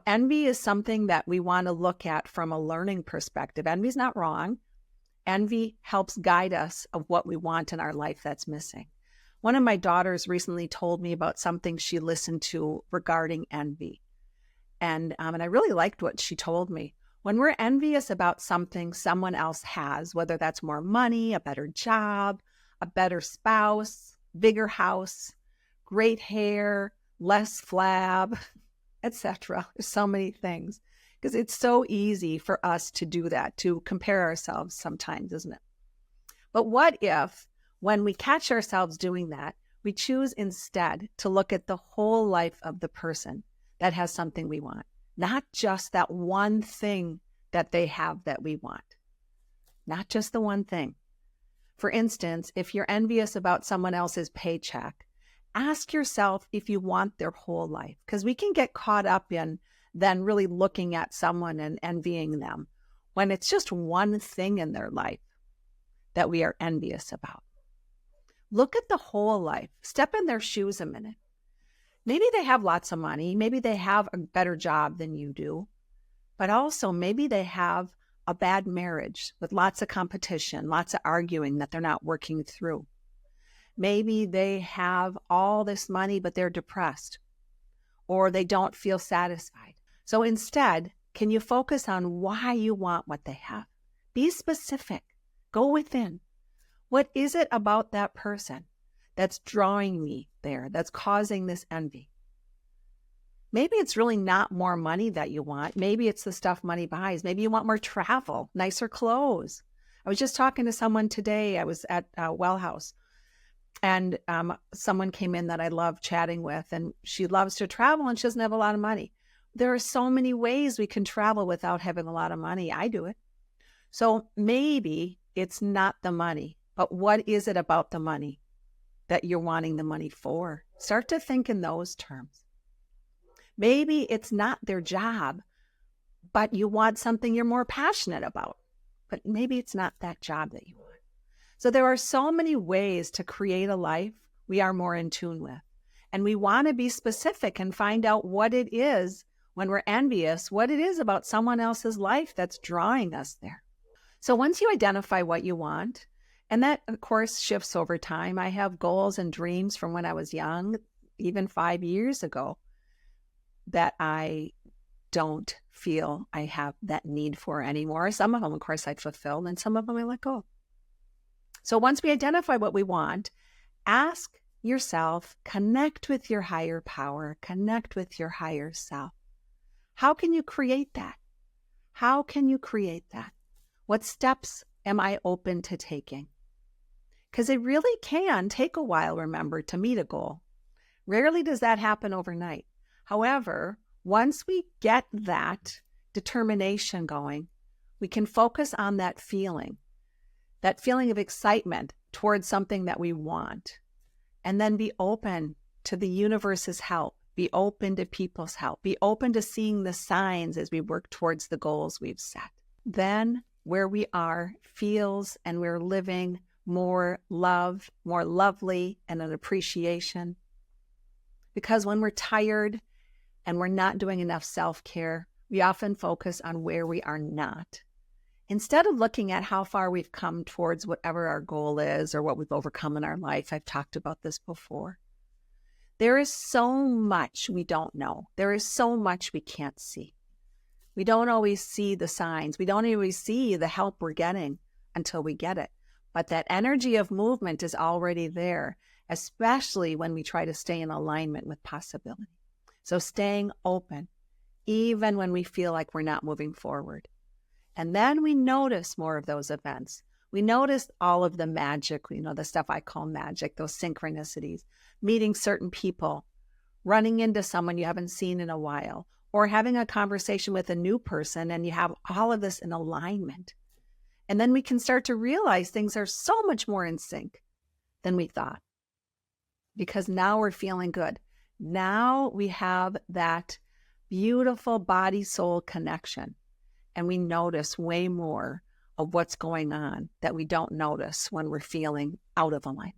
Envy is something that we want to look at from a learning perspective. Envy is not wrong. Envy helps guide us of what we want in our life that's missing. One of my daughters recently told me about something she listened to regarding envy. And I really liked what she told me. When we're envious about something someone else has, whether that's more money, a better job, a better spouse, bigger house, great hair, less flab, etc. There's so many things, because it's so easy for us to do that, to compare ourselves sometimes, isn't it? But what if, when we catch ourselves doing that, we choose instead to look at the whole life of the person that has something we want, not just that one thing that they have that we want, not just the one thing. For instance, if you're envious about someone else's paycheck, ask yourself if you want their whole life, because we can get caught up in then really looking at someone and envying them when it's just one thing in their life that we are envious about. Look at the whole life. Step in their shoes a minute. Maybe they have lots of money. Maybe they have a better job than you do. But also maybe they have a bad marriage with lots of competition, lots of arguing that they're not working through. Maybe they have all this money, but they're depressed, or they don't feel satisfied. So instead, can you focus on why you want what they have? Be specific. Go within. What is it about that person that's drawing me there, that's causing this envy? Maybe it's really not more money that you want. Maybe it's the stuff money buys. Maybe you want more travel, nicer clothes. I was just talking to someone today. I was at Well House, and someone came in that I love chatting with, and she loves to travel and she doesn't have a lot of money. There are so many ways we can travel without having a lot of money. I do it. So maybe it's not the money, but what is it about the money that you're wanting the money for? Start to think in those terms. Maybe it's not their job, but you want something you're more passionate about. But maybe it's not that job that you want. So there are so many ways to create a life we are more in tune with. And we want to be specific and find out what it is when we're envious, what it is about someone else's life that's drawing us there. So once you identify what you want, and that, of course, shifts over time. I have goals and dreams from when I was young, even 5 years ago, that I don't feel I have that need for anymore. Some of them, of course, I fulfilled, and some of them I let go. So once we identify what we want, ask yourself, connect with your higher power, connect with your higher self. How can you create that? How can you create that? What steps am I open to taking? Because it really can take a while, remember, to meet a goal. Rarely does that happen overnight. However, once we get that determination going, we can focus on that feeling of excitement towards something that we want, and then be open to the universe's help, be open to people's help, be open to seeing the signs as we work towards the goals we've set. Then where we are feels and we're living more love, more lovely, and an appreciation. Because when we're tired and we're not doing enough self-care, we often focus on where we are not, instead of looking at how far we've come towards whatever our goal is or what we've overcome in our life. I've talked about this before. There is so much we don't know. There is so much we can't see. We don't always see the signs. We don't always see the help we're getting until we get it. But that energy of movement is already there, especially when we try to stay in alignment with possibility. So staying open, even when we feel like we're not moving forward. And then we notice more of those events. We notice all of the magic, the stuff I call magic, those synchronicities, meeting certain people, running into someone you haven't seen in a while, or having a conversation with a new person, and you have all of this in alignment. And then we can start to realize things are so much more in sync than we thought, because now we're feeling good. Now we have that beautiful body-soul connection, and we notice way more of what's going on that we don't notice when we're feeling out of alignment.